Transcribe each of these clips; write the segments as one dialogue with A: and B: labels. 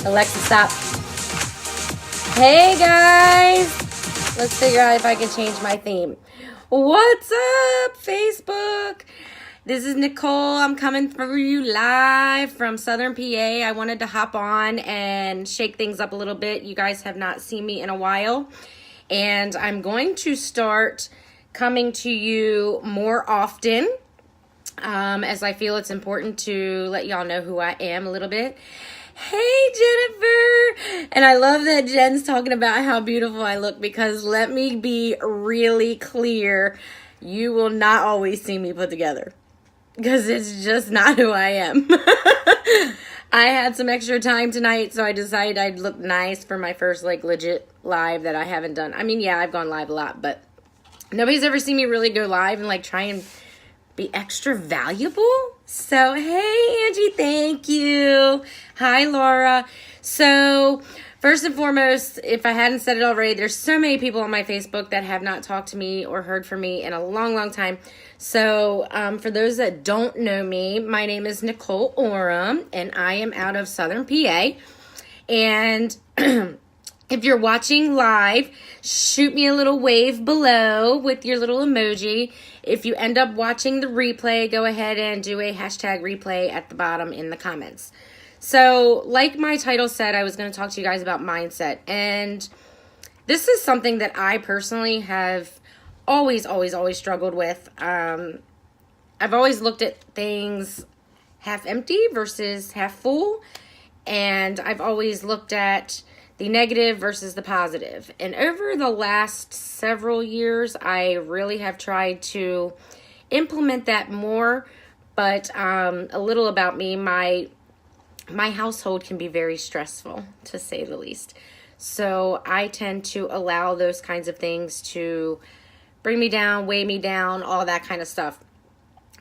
A: Alexa, stop. Hey guys, let's figure out if I can change my theme. What's up, Facebook? This is Nicole. I'm coming for you live from Southern PA. I wanted to hop on and shake things up a little bit. You guys have not seen me in a while, and I'm going to start coming to you more often, as I feel it's important to let y'all know who I am a little bit. Hey, Jennifer. And I love that Jen's talking about how beautiful I look, because let me be really clear. You will not always see me put together, because it's just not who I am. I had some extra time tonight, so I decided I'd look nice for my first legit live that I haven't done. I mean, yeah, I've gone live a lot, but nobody's ever seen me really go live and try and be extra valuable. So, hey, Angie, thank you. Hi, Laura. So, first and foremost, if I hadn't said it already, there's so many people on my Facebook that have not talked to me or heard from me in a long, long time. So, for those that don't know me, my name is Nicole Oram, and I am out of Southern PA. And if you're watching live, shoot me a little wave below with your little emoji. If you end up watching the replay, go ahead and do a hashtag replay at the bottom in the comments. So, like my title said, I was going to talk to you guys about mindset. And this is something that I personally have always struggled with. I've always looked at things half empty versus half full. And I've always looked at the negative versus the positive. And over the last several years, I really have tried to implement that more. But a little about me, my household can be very stressful, to say the least. So I tend to allow those kinds of things to bring me down, weigh me down, all that kind of stuff.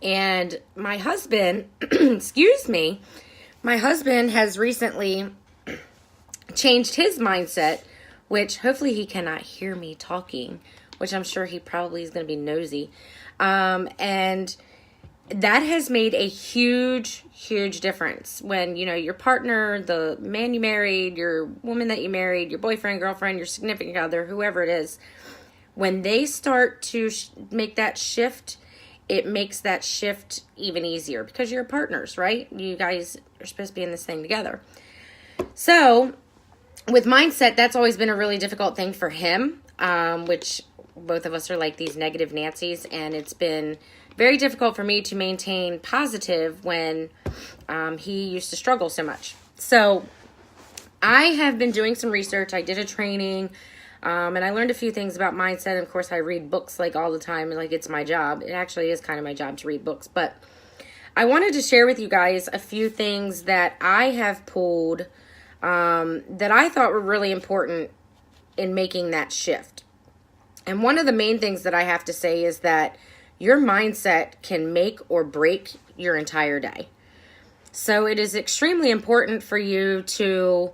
A: And my husband, excuse me, my husband has recently changed his mindset, which hopefully he cannot hear me talking, which I'm sure he probably is going to be nosy. And that has made a huge difference when, your partner, the man you married, your woman that you married, your boyfriend, girlfriend, your significant other, whoever it is, when they start to make that shift, it makes that shift even easier, because you're partners, right? You guys are supposed to be in this thing together. So with mindset, that's always been a really difficult thing for him, which both of us are like these negative Nancys, and it's been very difficult for me to maintain positive when he used to struggle so much. So I have been doing some research. I did a training, and I learned a few things about mindset. And of course, I read books all the time, and it's my job. It actually is kind of my job to read books, but I wanted to share with you guys a few things that I have pulled that I thought were really important in making that shift. And one of the main things that I have to say is that your mindset can make or break your entire day. So it is extremely important for you to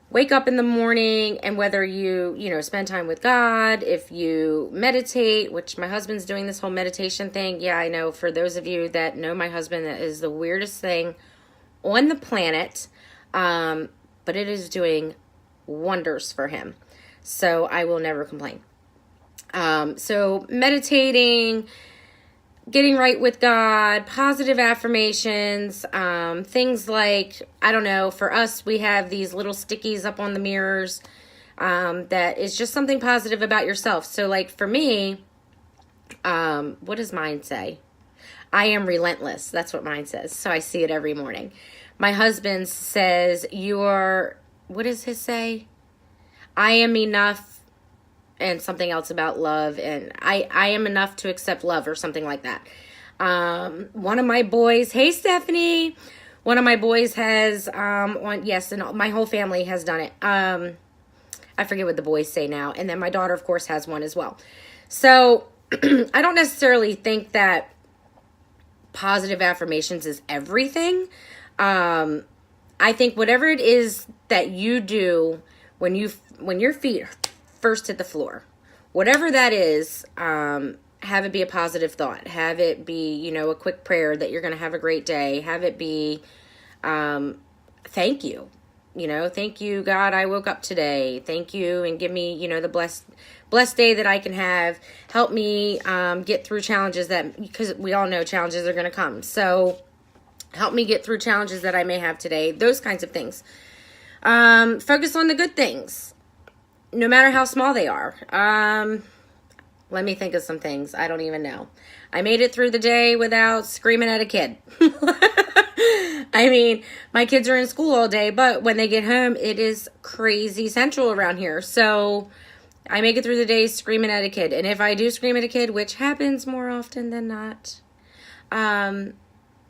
A: wake up in the morning, and whether you spend time with God, if you meditate, which my husband's doing this whole meditation thing. Yeah, I know, for those of you that know my husband, that is the weirdest thing on the planet. But it is doing wonders for him. So I will never complain. So meditating, getting right with God, positive affirmations, things like, I don't know, for us, we have these little stickies up on the mirrors, that is just something positive about yourself. So for me, what does mine say? I am relentless. That's what mine says. So I see it every morning. My husband says, what does his say? I am enough, and something else about love, and I am enough to accept love, or something like that. One of my boys, hey Stephanie, one of my boys has, and my whole family has done it. I forget what the boys say now. And then my daughter, of course, has one as well. So I don't necessarily think that positive affirmations is everything. I think whatever it is that you do when your feet first hit the floor, whatever that is, have it be a positive thought. Have it be, a quick prayer that you're going to have a great day. Have it be, thank you. Thank you, God, I woke up today. Thank you, and give me, the blessed day that I can have. Help me get through challenges because we all know challenges are going to come. So help me get through challenges that I may have today. Those kinds of things. Focus on the good things, no matter how small they are. Let me think of some things. I don't even know. I made it through the day without screaming at a kid. I mean, my kids are in school all day, but when they get home, it is crazy central around here. So I make it through the day screaming at a kid. And if I do scream at a kid, which happens more often than not,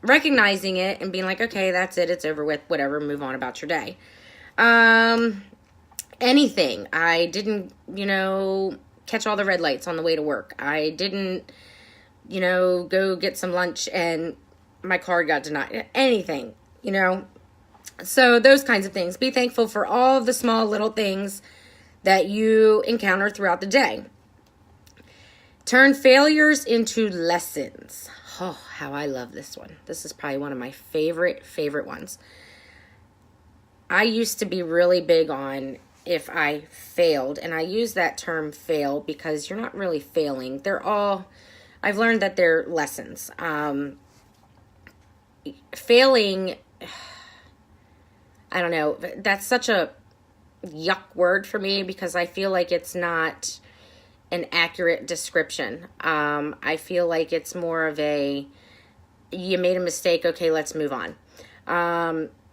A: recognizing it and being like, okay, that's it. It's over with. Whatever. Move on about your day. Anything. I didn't, catch all the red lights on the way to work. I didn't, go get some lunch and my card got denied. Anything, So those kinds of things. Be thankful for all of the small little things that you encounter throughout the day. Turn failures into lessons. Oh, how I love this one. This is probably one of my favorite ones. I used to be really big on if I failed, and I use that term fail because you're not really failing. I've learned that they're lessons. Failing, I don't know, that's such a yuck word for me because I feel like it's not an accurate description. I feel like it's more of you made a mistake, okay, let's move on.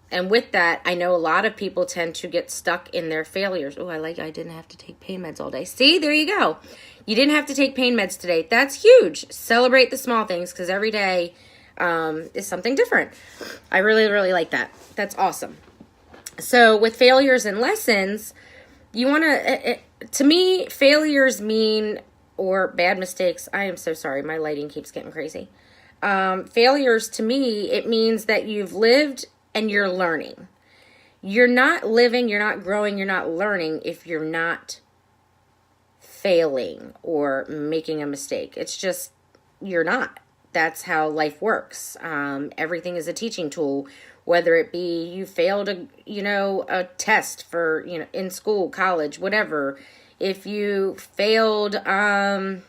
A: And with that, I know a lot of people tend to get stuck in their failures. Oh, I didn't have to take pain meds all day. See, there you go. You didn't have to take pain meds today. That's huge. Celebrate the small things because every day is something different. I really, really like that. That's awesome. So with failures and lessons, you want to me, failures mean, or bad mistakes. I am so sorry. My lighting keeps getting crazy. Failures to me, it means that you've lived and you're learning. You're not living, you're not growing, you're not learning if you're not failing or making a mistake. It's just, you're not. That's how life works. Everything is a teaching tool, whether it be you failed a test for, in school, college, whatever. If you failed, I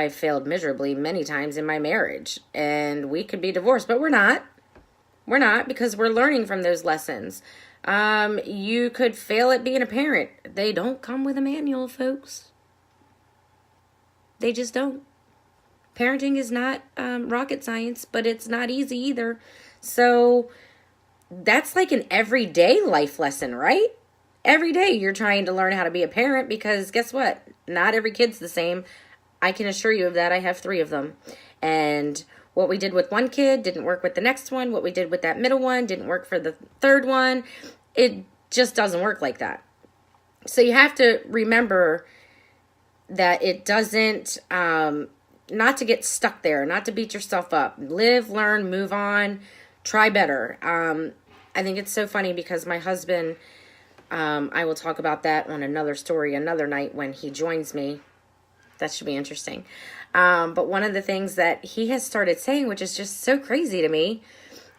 A: failed miserably many times in my marriage, and we could be divorced, but we're not. We're not, because we're learning from those lessons. You could fail at being a parent. They don't come with a manual, folks. They just don't. Parenting is not rocket science, but it's not easy either. So that's like an everyday life lesson, right? Every day you're trying to learn how to be a parent because guess what? Not every kid's the same. I can assure you of that. I have 3 of them. And what we did with one kid didn't work with the next one. What we did with that middle one didn't work for the third one. It just doesn't work like that. So you have to remember that it doesn't, not to get stuck there, not to beat yourself up. Live, learn, move on, try better. I think it's so funny because my husband, I will talk about that on another story another night when he joins me. That should be interesting. But one of the things that he has started saying, which is just so crazy to me,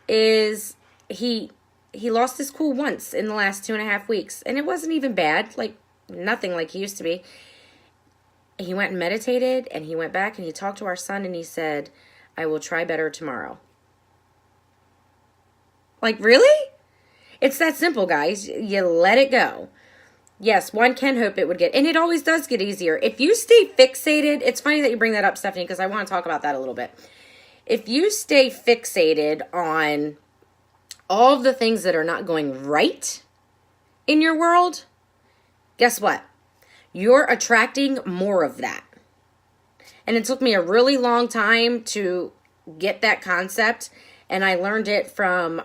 A: is he lost his cool once in the last 2.5 weeks. And it wasn't even bad, like nothing like he used to be. He went and meditated, and he went back and he talked to our son, and he said, I will try better tomorrow. Like, really? It's that simple, guys. You let it go. Yes, one can hope it would get, and it always does get easier. If you stay fixated, it's funny that you bring that up, Stephanie, because I want to talk about that a little bit. If you stay fixated on all of the things that are not going right in your world, guess what? You're attracting more of that. And it took me a really long time to get that concept, and I learned it from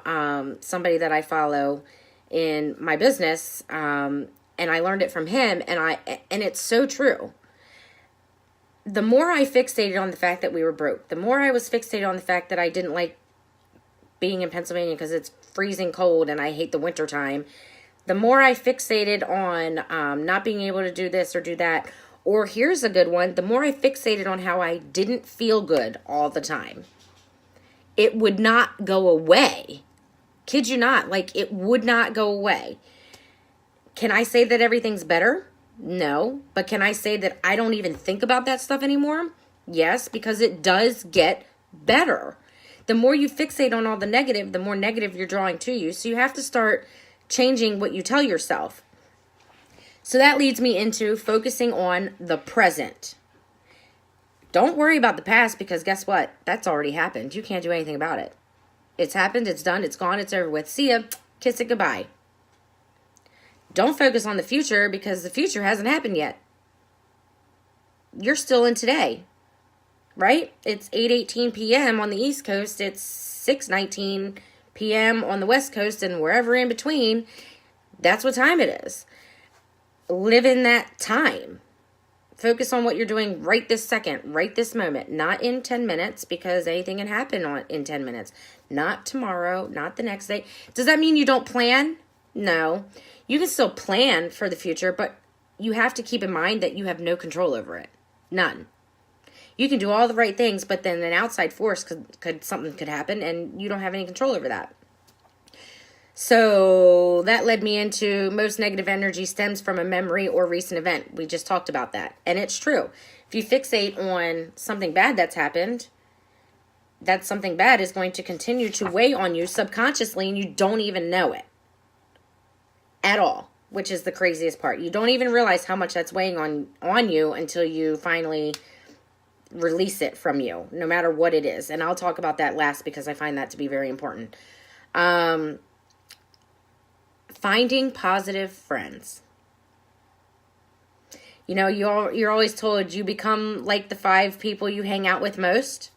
A: somebody that I follow in my business, and I learned it from him, and it's so true. The more I fixated on the fact that we were broke, the more I was fixated on the fact that I didn't like being in Pennsylvania because it's freezing cold and I hate the winter time, the more I fixated on not being able to do this or do that, or here's a good one, the more I fixated on how I didn't feel good all the time. It would not go away Kid you not, like it would not go away. Can I say that everything's better? No. But can I say that I don't even think about that stuff anymore? Yes, because it does get better. The more you fixate on all the negative, the more negative you're drawing to you. So you have to start changing what you tell yourself. So that leads me into focusing on the present. Don't worry about the past, because guess what? That's already happened. You can't do anything about it. It's happened, it's done, it's gone, it's over with. See ya, kiss it goodbye. Don't focus on the future, because the future hasn't happened yet. You're still in today, right? It's 8:18 p.m. on the East Coast. It's 6:19 p.m. on the West Coast, and wherever in between, that's what time it is. Live in that time. Focus on what you're doing right this second, right this moment, not in 10 minutes, because anything can happen in 10 minutes. Not tomorrow, not the next day. Does that mean you don't plan? No. You can still plan for the future, but you have to keep in mind that you have no control over it. None. You can do all the right things, but then an outside force something could happen, and you don't have any control over that. So that led me into most negative energy stems from a memory or recent event. We just talked about that. And it's true. If you fixate on something bad that's happened, that something bad is going to continue to weigh on you subconsciously, and you don't even know it at all, which is the craziest part. You don't even realize how much that's weighing on you until you finally release it from you, no matter what it is. And I'll talk about that last, because I find that to be very important. Finding positive friends. You know, you're always told you become like the 5 people you hang out with most.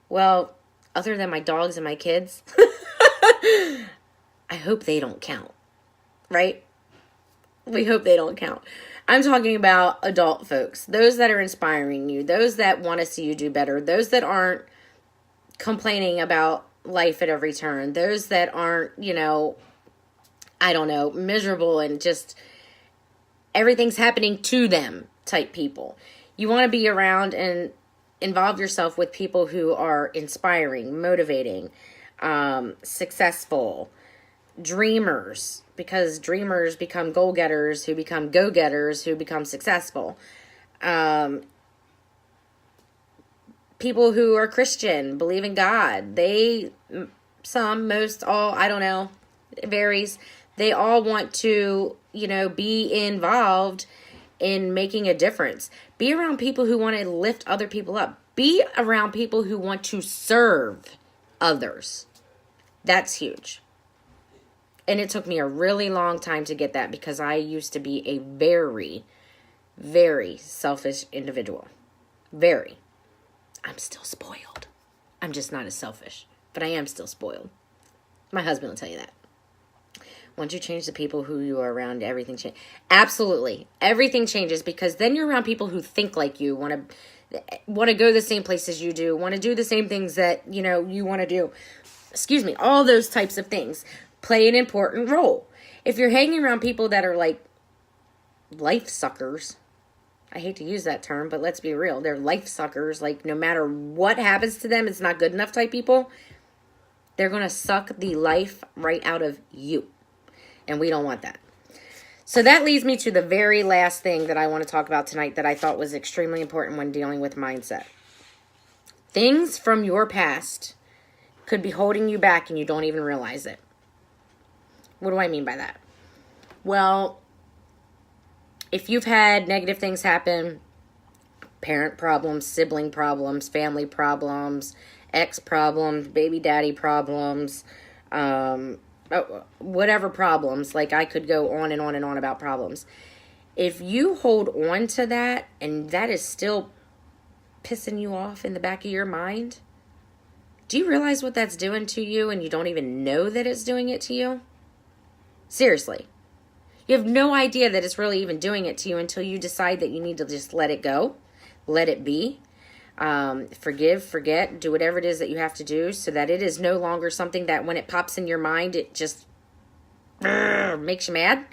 A: Well, other than my dogs and my kids, I hope they don't count, right? We hope they don't count. I'm talking about adult folks, those that are inspiring you, those that want to see you do better, those that aren't complaining about life at every turn, those that aren't, miserable and just everything's happening to them type people. You want to be around and involve yourself with people who are inspiring, motivating, successful, dreamers, because dreamers become goal-getters, who become go-getters, who become successful. People who are Christian, believe in God. Most, all, I don't know, it varies. They all want to, be involved in making a difference. Be around people who want to lift other people up. Be around people who want to serve others. That's huge. And it took me a really long time to get that, because I used to be a very, very selfish individual. Very. I'm still spoiled. I'm just not as selfish, but I am still spoiled. My husband will tell you that. Once you change the people who you are around, everything changes. Absolutely. Everything changes, because then you're around people who think like you, want to go the same places you do, want to do the same things that, you want to do. All those types of things play an important role. If you're hanging around people that are like life suckers, I hate to use that term, but let's be real. They're life suckers. Like, no matter what happens to them, it's not good enough type people. They're going to suck the life right out of you. And we don't want that. So that leads me to the very last thing that I want to talk about tonight that I thought was extremely important when dealing with mindset. Things from your past could be holding you back and you don't even realize it. What do I mean by that? Well, if you've had negative things happen, parent problems, sibling problems, family problems, ex problems, baby daddy problems, whatever problems, like I could go on and on and on about problems. If you hold on to that and that is still pissing you off in the back of your mind, do you realize what that's doing to you and you don't even know that it's doing it to you? Seriously. You have no idea that it's really even doing it to you until you decide that you need to just let it go, let it be. Forgive, forget, do whatever it is that you have to do so that it is no longer something that when it pops in your mind, it just makes you mad.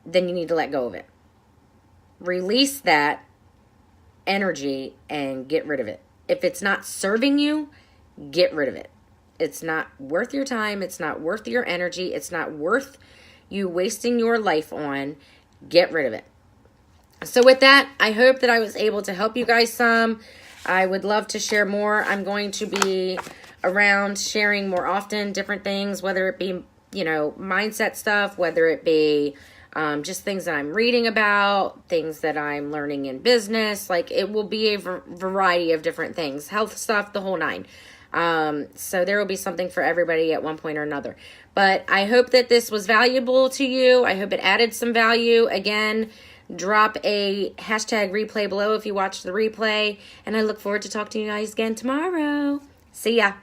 A: Then you need to let go of it. Release that energy and get rid of it. If it's not serving you, get rid of it. It's not worth your time. It's not worth your energy. It's not worth you wasting your life on. Get rid of it. So with that, I hope that I was able to help you guys some. I would love to share more. I'm going to be around sharing more often different things, whether it be, you know, mindset stuff, whether it be just things that I'm reading about, things that I'm learning in business. Like, it will be a variety of different things, health stuff, the whole nine. So there will be something for everybody at one point or another. But I hope that this was valuable to you. I hope it added some value. Again, drop a hashtag replay below if you watch the replay. And I look forward to talking to you guys again tomorrow. See ya.